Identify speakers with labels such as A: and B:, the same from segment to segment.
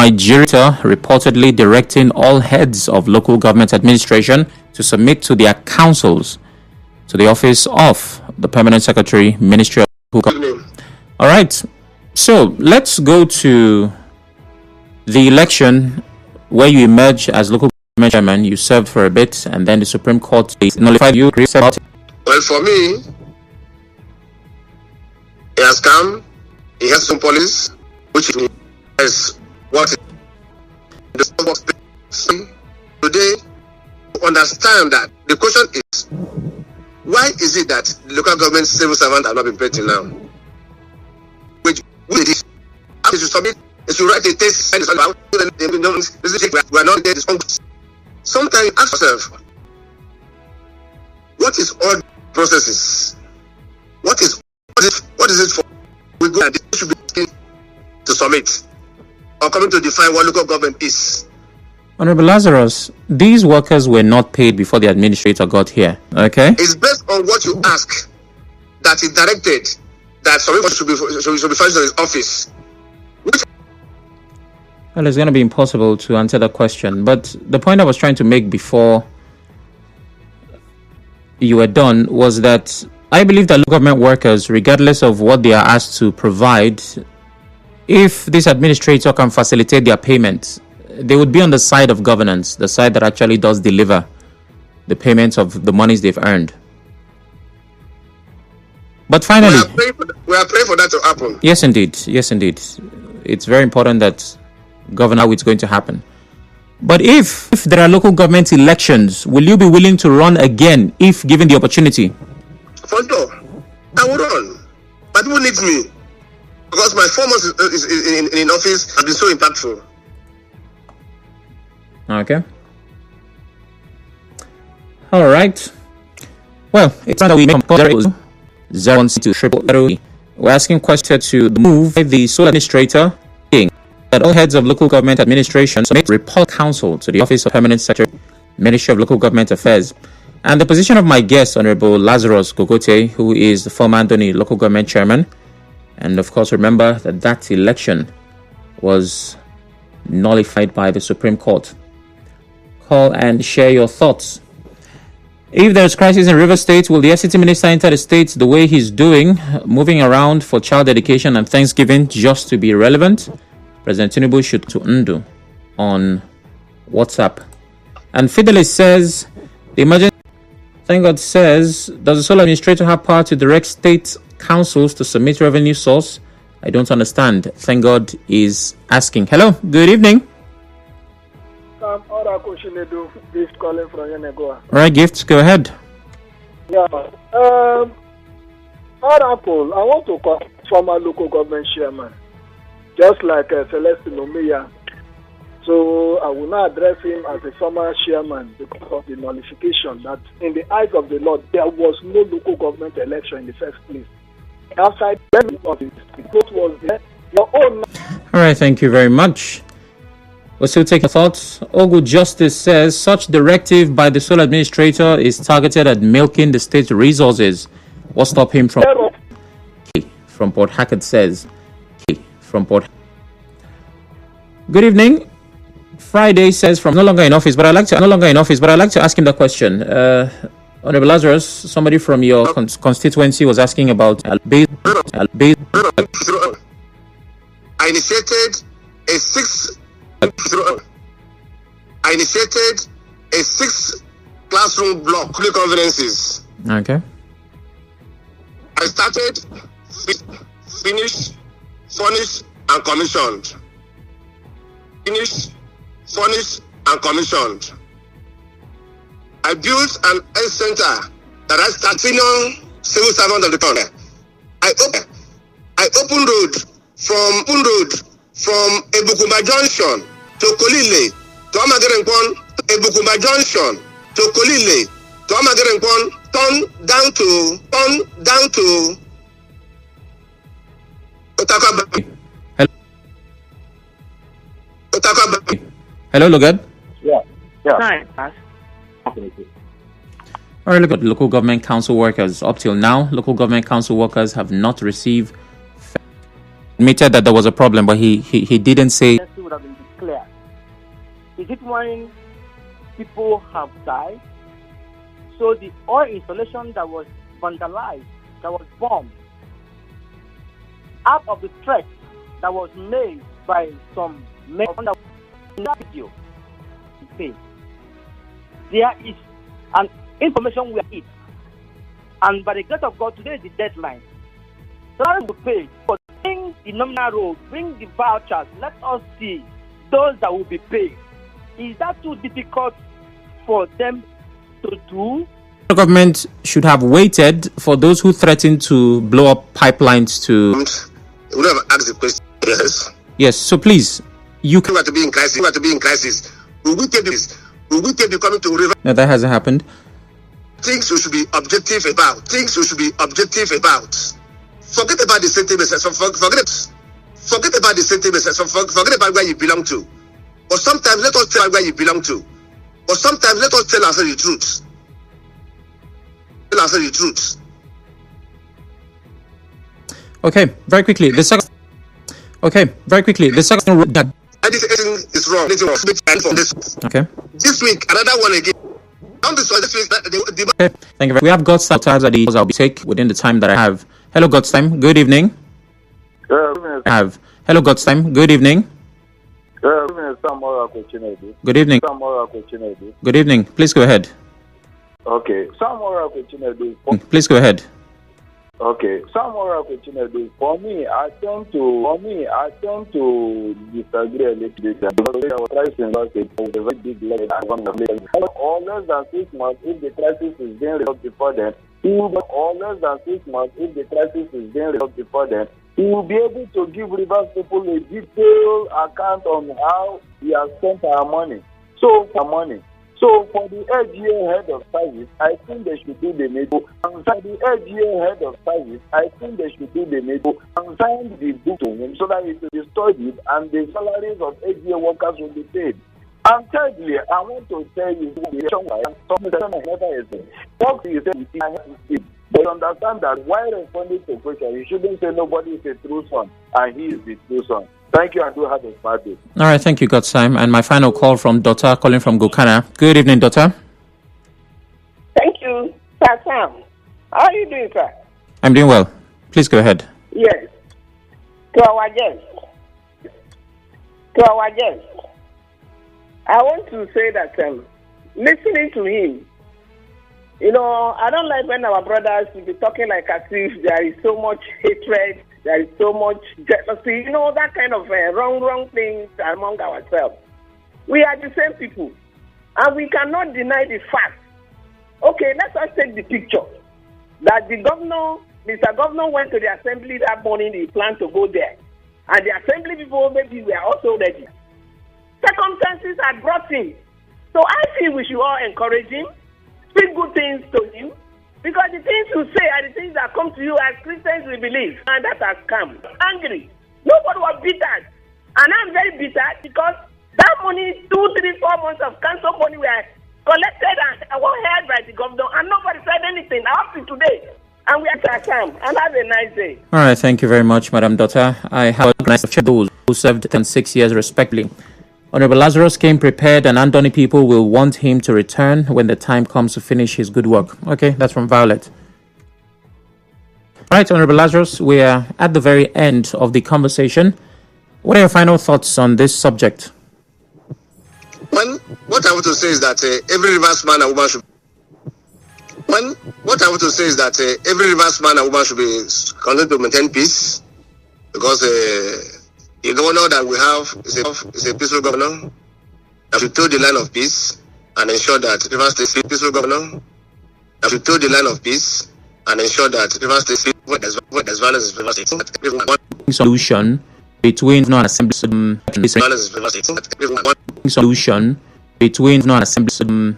A: Nigeria reportedly directing all heads of local government administration to submit to their councils to the office of the Permanent Secretary, Ministry of Local Government. All right. So let's go to the election where you emerge as local government chairman. You served for a bit, and then the Supreme Court nullified you.
B: Well, for me, he has come. He has some police, which is what the today. Understand that the question is, why is it that the local government civil servants have not been paid till now? Which did it? After you submit, if you write a test, we are not there. Sometimes you ask yourself, what is all processes? What is it for? We go and they should be to submit or coming to define what local government is.
A: Honorable Lazarus, these workers were not paid before the administrator got here, okay?
B: It's based on what you ask that he directed that somebody should be furnished in his office.
A: Well, it's going to be impossible to answer that question, but the point I was trying to make before you were done was that I believe that local government workers, regardless of what they are asked to provide, if this administrator can facilitate their payment, they would be on the side of governance, the side that actually does deliver the payments of the monies they've earned. But finally,
B: we are praying for that to happen.
A: Yes, indeed. Yes, indeed. It's very important that govern how it's going to happen. But if there are local government elections, will you be willing to run again if given the opportunity?
B: For sure, I will run. But who needs me? Because my 4 months in office have been so impactful.
A: Okay. All right. Well, it's not that we make 01200. We're asking questions to move the sole administrator that all heads of local government administration submit report council to the Office of Permanent Secretary, Ministry of Local Government Affairs. And the position of my guest, Honorable Lazarus Gogoteh, who is the former Andoni local government chairman. And of course, remember that election was nullified by the Supreme Court. Call and share your thoughts. If there's crisis in River State, will the FCT minister enter the state the way he's doing, moving around for child dedication and Thanksgiving just to be relevant? President Tinubu should to undo on WhatsApp. And Fidelis says, the emergency, thank God says, does the sole administrator have power to direct state councils to submit revenue source? I don't understand. Thank God is asking. Hello, good evening.
C: Gift calling from Yenegoa.
A: Right, Gift, go ahead.
C: Yeah. Oracle, I want to call former local government chairman, just like Celestine Omiya. So I will not address him as a former chairman because of the nullification that in the eyes of the Lord, there was no local government election in the first place. Outside the vote was there. Your own.
A: All right, thank you very much. We'll still take your thoughts. Ogu Justice says such directive by the sole administrator is targeted at milking the state's resources. What stop him from Port Hackett says from Port. Good evening. Friday says from no longer in office, but I'd like to ask him the question. Honorable Lazarus, somebody from your constituency was asking about
B: I initiated a six classroom block conferences.
A: Okay.
B: I started, finished, furnished, and commissioned. Finished, furnished, and commissioned. I built an health center that has 13 civil servants of the country. I opened road from Ebukumba Junction to Kolile to Amagerenkwan, Ebukumba Junction to Kolile to Amagerenkwan, turn down to Otakaba.
A: Hello, Lugad.
D: Yeah.
E: Hi.
A: All right, look at local government council workers. Up till now, local government council workers have not received. Admitted that there was a problem, but he didn't say
D: clear. Is it when people have died? So the oil installation that was vandalized, that was bombed, out of the threat that was made by some men that in that video, there is an information we are it. And by the grace of God, today is the deadline. So that is to pay. But bring the nominal roll, bring the vouchers. Let us see those that will be paid. Is that too difficult for them to do?
A: The government should have waited for those who threatened to blow up pipelines to.
B: We have asked the question. Yes.
A: Yes. So please, you
B: We have to be in crisis. We have to be in crisis. Will we take this? Will we take the coming to river?
A: No, that hasn't happened.
B: Things we should be objective about. Things we should be objective about. Forget about the sentiments. Forget about the sentiments. Forget about where you belong to. But sometimes let us tell where you belong to. But sometimes let us tell ourselves the truth. Tell ourselves the truth.
A: Okay, very quickly. The second.
B: This is wrong.
A: Okay.
B: This week, another one again. On this one, this week,
A: Okay. Thank you. We have God's time that I'll be take within the time that I have. Hello, God's time. Good evening. Hello, God's time. Good evening. Good evening. Good evening. Please go ahead.
E: Okay. Some more opportunity.
A: Please go ahead.
E: Okay. Some more opportunity. For me, I tend to disagree a little bit because our crisis was a very big level. Or less than 6 months, if the crisis is being resolved before then, or less than 6 months, if the crisis is being resolved before then, he will be able to give Rivers people a detailed account on how he has spent our money. So for the AGA head of service, I think they should do the needful. And for the AGA head of service, I think they should do the needful and sign the book to him so that it will be studied and the salaries of AGA workers will be paid. And thirdly, I want to tell you but understand that while responding to question, you shouldn't say nobody is a true son and he is the true son. Thank you and do have a bad day.
A: All right, thank you, God's time. And my final call from Dota, calling from Gokana. Good evening, Dota.
F: Thank you, Sir Sam. How are you doing, sir?
A: I'm doing well. Please go ahead.
F: Yes. To our guest, I want to say that listening to him, I don't like when our brothers will be talking like as if there is so much hatred, there is so much jealousy, that kind of wrong things among ourselves. We are the same people, and we cannot deny the fact. Okay, let us take the picture that the governor, Mr. Governor, went to the assembly that morning. He planned to go there, and the assembly people maybe were also ready. Circumstances had brought him, so I feel we should all encourage him, speak good things to him, because the things you say are the things that come to you as Christians we believe, and that has come. Angry. Nobody was bitter. And I'm very bitter because that money, 2, 3, 4 months of council money were collected and were held by the governor, and nobody said anything up to today. And we are come and have a nice day.
A: All right, thank you very much, Madam Dota. I have organized those who served 6 years respectively. Honorable Lazarus came prepared, and Andoni people will want him to return when the time comes to finish his good work. Okay, that's from Violet. All right, Honorable Lazarus, we are at the very end of the conversation. What are your final thoughts on this subject?
B: One, what I want to say is that every Rivers man and woman should. What I want to say is that every Rivers man and woman should be content to maintain peace, because the governor that we have is a peaceful governor that should toe the line of peace and ensure that Rivers stays peaceful governor that should toe the line of peace and ensure that Rivers stays peaceful as violence is Rivers State.
A: Solution between non-assembly solution between non-assembly. Okay.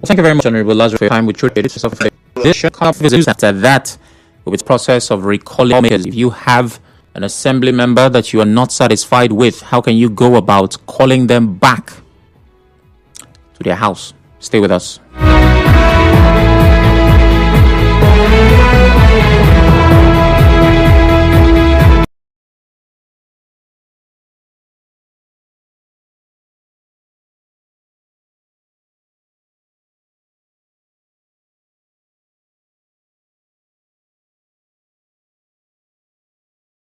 A: Thank you very much, Honorable Lazarus, for your time. We truly appreciate this conference. After that, with its process of recalling, if you have an assembly member that you are not satisfied with, how can you go about calling them back to their house? Stay with us.